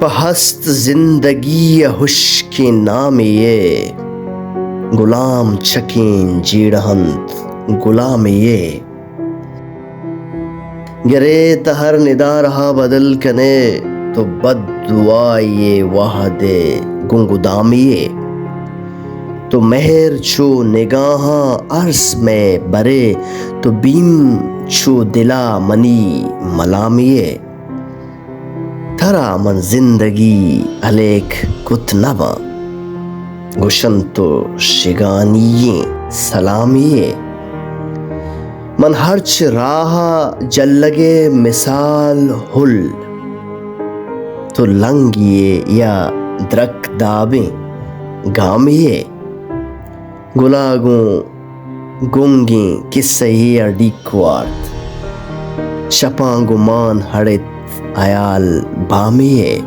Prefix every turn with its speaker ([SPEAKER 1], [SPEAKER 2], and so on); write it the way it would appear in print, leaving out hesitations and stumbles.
[SPEAKER 1] پہست زندگی ہوش کے نام یہ غلام چکین جیڑہند غلام یہ گرے تہر ندا رہا بدل کنے تو بد دعائے واحد گنگدامیے تو مہر چھو نگاہاں عرض میں برے تو بیم چھو دلا منی ملامیے تھرا من زندگی علیک کت نبا گشن تو شگانی سلامیے من ہرچ راہا جلگے مثال ہل تو لنگیے یا درک دابیں گامیے گلاگوں گنگیں کسہی اڈیکوارت شپاں گمان ہڑت ایال بامیے